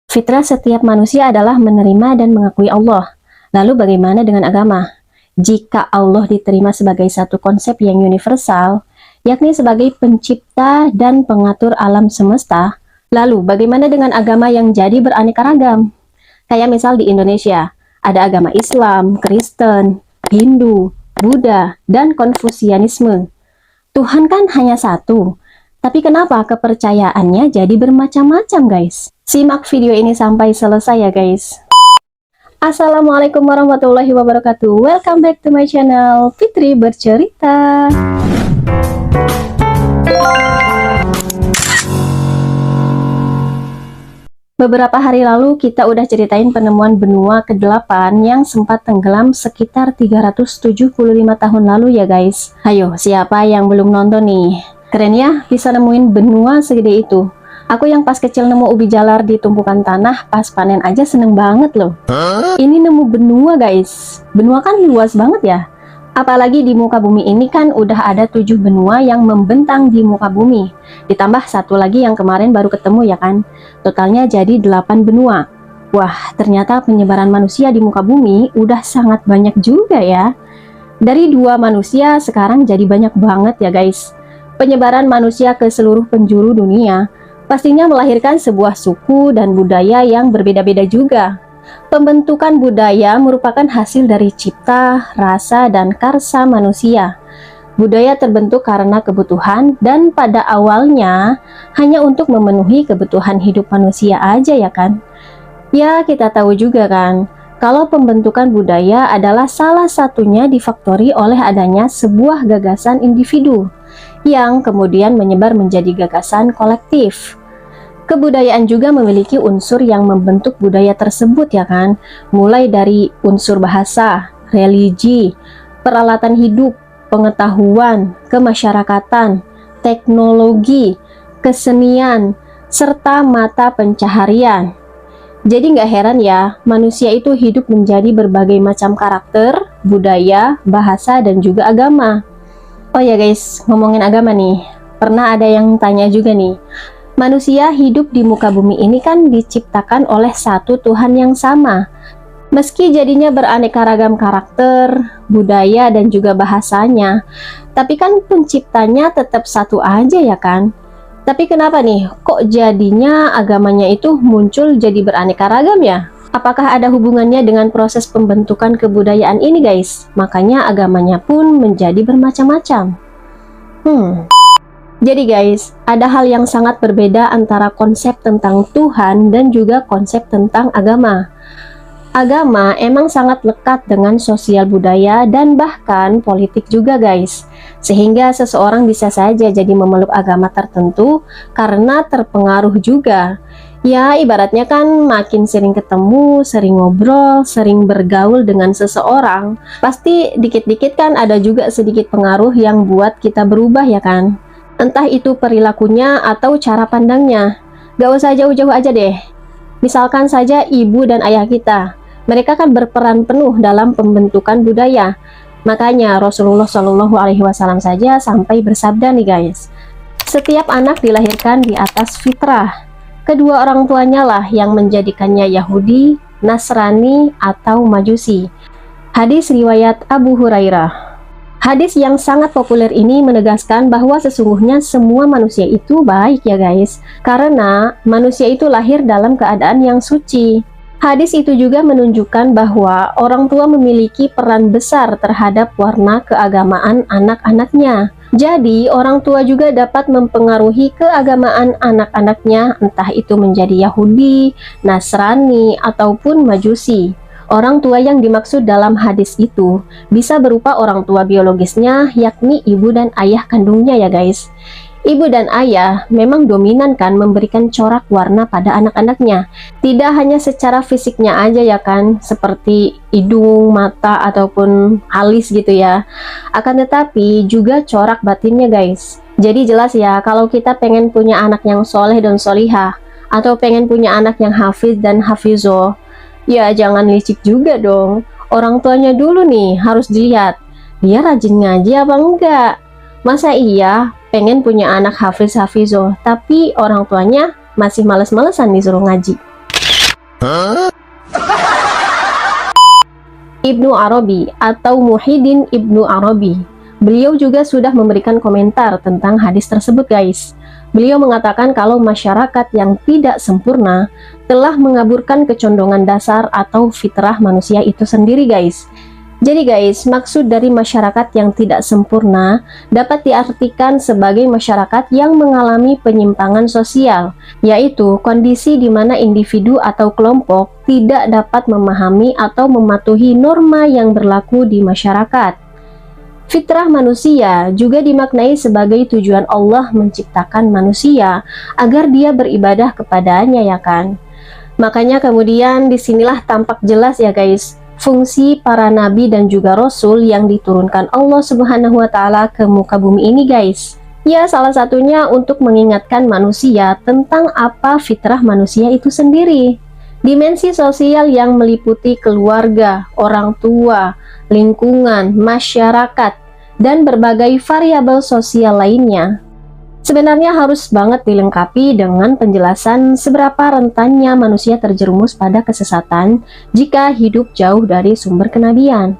Fitrah setiap manusia adalah menerima dan mengakui Allah. Lalu bagaimana dengan agama? Jika Allah diterima sebagai satu konsep yang universal, yakni sebagai pencipta dan pengatur alam semesta, lalu bagaimana dengan agama yang jadi beraneka ragam? Kayak misal di Indonesia, ada agama Islam, Kristen, Hindu, Buddha, dan Konfusianisme. Tuhan kan hanya satu, tapi kenapa kepercayaannya jadi bermacam-macam, guys? Simak video ini sampai selesai ya, guys. Assalamualaikum warahmatullahi wabarakatuh. Welcome back to my channel, Fitri Bercerita. Beberapa hari lalu kita udah ceritain penemuan benua ke-8 yang sempat tenggelam sekitar 375 tahun lalu ya, guys. Ayo, siapa yang belum nonton nih? Keren ya, bisa nemuin benua segede itu. Aku yang pas kecil nemu ubi jalar di tumpukan tanah pas panen aja seneng banget loh. Ini nemu benua, guys. Benua kan luas banget ya. Apalagi di muka bumi ini kan udah ada 7 benua yang membentang di muka bumi. Ditambah satu lagi yang kemarin baru ketemu ya kan. Totalnya jadi 8 benua. Wah, ternyata penyebaran manusia di muka bumi udah sangat banyak juga ya. Dari 2 manusia sekarang jadi banyak banget ya, guys. Penyebaran manusia ke seluruh penjuru dunia pastinya melahirkan sebuah suku dan budaya yang berbeda-beda juga. Pembentukan budaya merupakan hasil dari cipta, rasa, dan karsa manusia. Budaya terbentuk karena kebutuhan dan pada awalnya hanya untuk memenuhi kebutuhan hidup manusia aja ya kan. Ya, kita tahu juga kan, kalau pembentukan budaya adalah salah satunya difaktori oleh adanya sebuah gagasan individu yang kemudian menyebar menjadi gagasan kolektif. Kebudayaan juga memiliki unsur yang membentuk budaya tersebut ya kan, mulai dari unsur bahasa, religi, peralatan hidup, pengetahuan, kemasyarakatan, teknologi, kesenian, serta mata pencaharian. Jadi nggak heran ya, manusia itu hidup menjadi berbagai macam karakter, budaya, bahasa, dan juga agama. Oh ya guys, ngomongin agama nih, pernah ada yang tanya juga nih, manusia hidup di muka bumi ini kan diciptakan oleh satu Tuhan yang sama. Meski jadinya beraneka ragam karakter, budaya, dan juga bahasanya, tapi kan penciptanya tetap satu aja ya kan? Tapi kenapa nih, kok jadinya agamanya itu muncul jadi beraneka ragam ya? Apakah ada hubungannya dengan proses pembentukan kebudayaan ini guys? Makanya agamanya pun menjadi bermacam-macam. Jadi guys, ada hal yang sangat berbeda antara konsep tentang Tuhan dan juga konsep tentang agama. Agama emang sangat lekat dengan sosial budaya dan bahkan politik juga guys. Sehingga seseorang bisa saja jadi memeluk agama tertentu karena terpengaruh juga. Ya, ibaratnya kan makin sering ketemu, sering ngobrol, sering bergaul dengan seseorang, pasti dikit-dikit kan ada juga sedikit pengaruh yang buat kita berubah ya kan? Entah itu perilakunya atau cara pandangnya. Gak usah jauh-jauh aja deh. Misalkan saja ibu dan ayah kita. Mereka kan berperan penuh dalam pembentukan budaya. Makanya Rasulullah Shallallahu Alaihi Wasallam saja sampai bersabda nih guys. Setiap anak dilahirkan di atas fitrah. Kedua orang tuanya lah yang menjadikannya Yahudi, Nasrani, atau Majusi. Hadis riwayat Abu Hurairah. Hadis yang sangat populer ini menegaskan bahwa sesungguhnya semua manusia itu baik ya guys, karena manusia itu lahir dalam keadaan yang suci. Hadis itu juga menunjukkan bahwa orang tua memiliki peran besar terhadap warna keagamaan anak-anaknya. Jadi, orang tua juga dapat mempengaruhi keagamaan anak-anaknya, entah itu menjadi Yahudi, Nasrani, ataupun Majusi. Orang tua yang dimaksud dalam hadis itu bisa berupa orang tua biologisnya, yakni ibu dan ayah kandungnya ya guys. Ibu dan ayah memang dominan kan memberikan corak warna pada anak-anaknya. Tidak hanya secara fisiknya aja ya kan, seperti hidung, mata, ataupun alis gitu ya. Akan tetapi juga corak batinnya guys. Jadi jelas ya, kalau kita pengen punya anak yang soleh dan solihah, atau pengen punya anak yang hafiz dan hafizoh, ya jangan licik juga dong. Orang tuanya dulu nih harus dilihat, dia rajin ngaji apa enggak. Masa iya pengen punya anak hafiz hafizoh tapi orang tuanya masih males-malesan disuruh ngaji? Ibnu Arabi atau Muhyiddin Ibnu Arabi. Beliau juga sudah memberikan komentar tentang hadis tersebut, guys. Beliau mengatakan kalau masyarakat yang tidak sempurna telah mengaburkan kecondongan dasar atau fitrah manusia itu sendiri, guys. Jadi guys, maksud dari masyarakat yang tidak sempurna dapat diartikan sebagai masyarakat yang mengalami penyimpangan sosial, yaitu kondisi di mana individu atau kelompok tidak dapat memahami atau mematuhi norma yang berlaku di masyarakat. Fitrah manusia juga dimaknai sebagai tujuan Allah menciptakan manusia agar dia beribadah kepadanya, ya kan? Makanya kemudian disinilah tampak jelas ya guys, fungsi para nabi dan juga rasul yang diturunkan Allah Subhanahu wa Ta'ala ke muka bumi ini, guys. Ya, salah satunya untuk mengingatkan manusia tentang apa fitrah manusia itu sendiri. Dimensi sosial yang meliputi keluarga, orang tua, lingkungan, masyarakat, dan berbagai variabel sosial lainnya. Sebenarnya harus banget dilengkapi dengan penjelasan seberapa rentannya manusia terjerumus pada kesesatan jika hidup jauh dari sumber kenabian.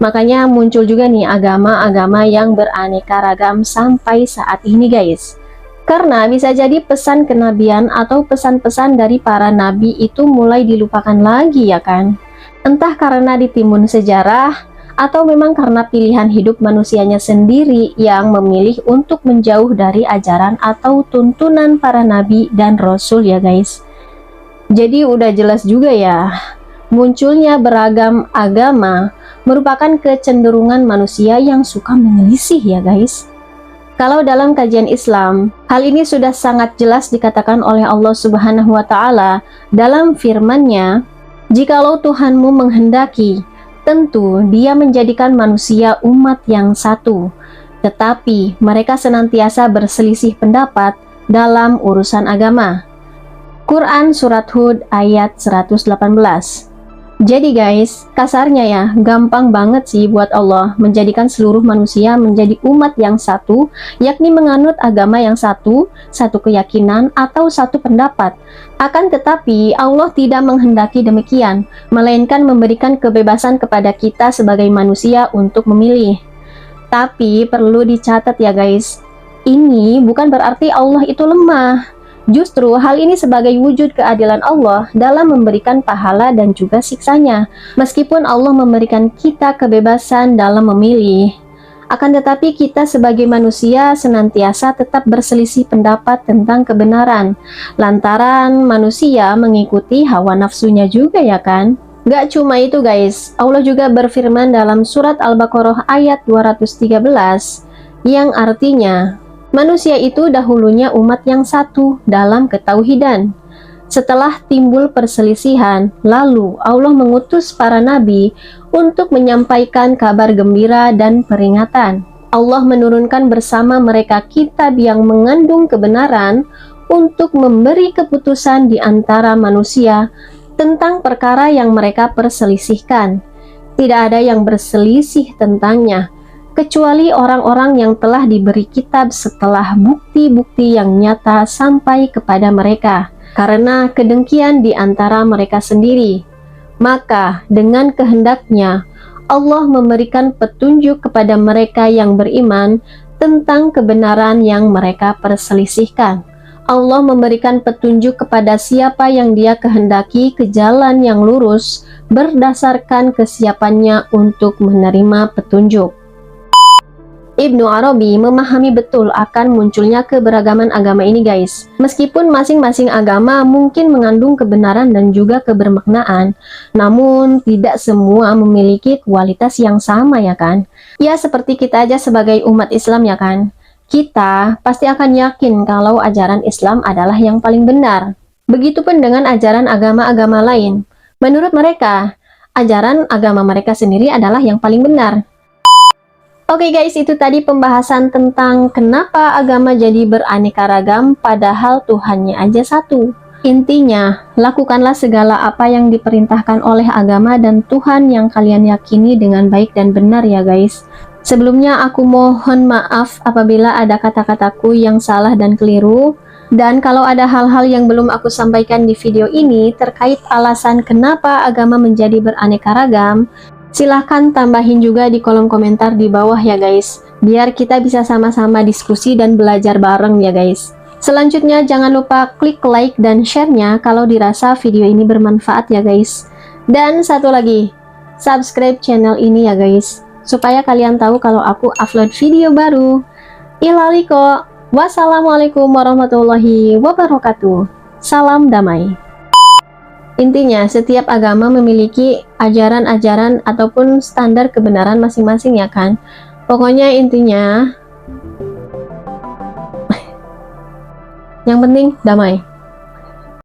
Makanya muncul juga nih agama-agama yang beraneka ragam sampai saat ini, guys. Karena bisa jadi pesan kenabian atau pesan-pesan dari para nabi itu mulai dilupakan lagi, ya kan? Entah karena ditimbun sejarah, atau memang karena pilihan hidup manusianya sendiri yang memilih untuk menjauh dari ajaran atau tuntunan para nabi dan rasul, ya guys. Jadi udah jelas juga ya, munculnya beragam agama merupakan kecenderungan manusia yang suka menyelisih, ya guys. Kalau dalam kajian Islam, hal ini sudah sangat jelas dikatakan oleh Allah Subhanahu wa Ta'ala dalam firman-Nya, "Jikalau Tuhanmu menghendaki, tentu Dia menjadikan manusia umat yang satu, tetapi mereka senantiasa berselisih pendapat dalam urusan agama." Quran Surat Hud ayat 118. Jadi guys, kasarnya ya, gampang banget sih buat Allah menjadikan seluruh manusia menjadi umat yang satu, yakni menganut agama yang satu, satu keyakinan atau satu pendapat. Akan tetapi Allah tidak menghendaki demikian, melainkan memberikan kebebasan kepada kita sebagai manusia untuk memilih. Tapi perlu dicatat ya guys, ini bukan berarti Allah itu lemah. Justru hal ini sebagai wujud keadilan Allah dalam memberikan pahala dan juga siksanya. Meskipun Allah memberikan kita kebebasan dalam memilih, akan tetapi kita sebagai manusia senantiasa tetap berselisih pendapat tentang kebenaran, lantaran manusia mengikuti hawa nafsunya juga, ya kan? Gak cuma itu guys, Allah juga berfirman dalam surat Al-Baqarah ayat 213 yang artinya, manusia itu dahulunya umat yang satu dalam ketauhidan. Setelah timbul perselisihan, lalu Allah mengutus para nabi untuk menyampaikan kabar gembira dan peringatan. Allah menurunkan bersama mereka kitab yang mengandung kebenaran untuk memberi keputusan di antara manusia tentang perkara yang mereka perselisihkan. Tidak ada yang berselisih tentangnya, kecuali orang-orang yang telah diberi kitab setelah bukti-bukti yang nyata sampai kepada mereka, karena kedengkian di antara mereka sendiri. Maka dengan kehendaknya, Allah memberikan petunjuk kepada mereka yang beriman tentang kebenaran yang mereka perselisihkan. Allah memberikan petunjuk kepada siapa yang Dia kehendaki ke jalan yang lurus berdasarkan kesiapannya untuk menerima petunjuk. Ibnu Arabi memahami betul akan munculnya keberagaman agama ini guys. Meskipun masing-masing agama mungkin mengandung kebenaran dan juga kebermaknaan, namun tidak semua memiliki kualitas yang sama, ya kan? Ya seperti kita aja sebagai umat Islam, ya kan? Kita pasti akan yakin kalau ajaran Islam adalah yang paling benar. Begitupun dengan ajaran agama-agama lain. Menurut mereka, ajaran agama mereka sendiri adalah yang paling benar. Oke guys, itu tadi pembahasan tentang kenapa agama jadi beraneka ragam padahal Tuhannya aja satu. Intinya, lakukanlah segala apa yang diperintahkan oleh agama dan Tuhan yang kalian yakini dengan baik dan benar ya guys. Sebelumnya aku mohon maaf apabila ada kata-kataku yang salah dan keliru. Dan kalau ada hal-hal yang belum aku sampaikan di video ini terkait alasan kenapa agama menjadi beraneka ragam, silahkan tambahin juga di kolom komentar di bawah ya guys, biar kita bisa sama-sama diskusi dan belajar bareng ya guys. Selanjutnya jangan lupa klik like dan share-nya kalau dirasa video ini bermanfaat ya guys. Dan satu lagi, subscribe channel ini ya guys, supaya kalian tahu kalau aku upload video baru. Ilaliko, wassalamualaikum warahmatullahi wabarakatuh. Salam damai. Intinya, setiap agama memiliki ajaran-ajaran ataupun standar kebenaran masing-masing ya kan. Pokoknya intinya, yang penting damai.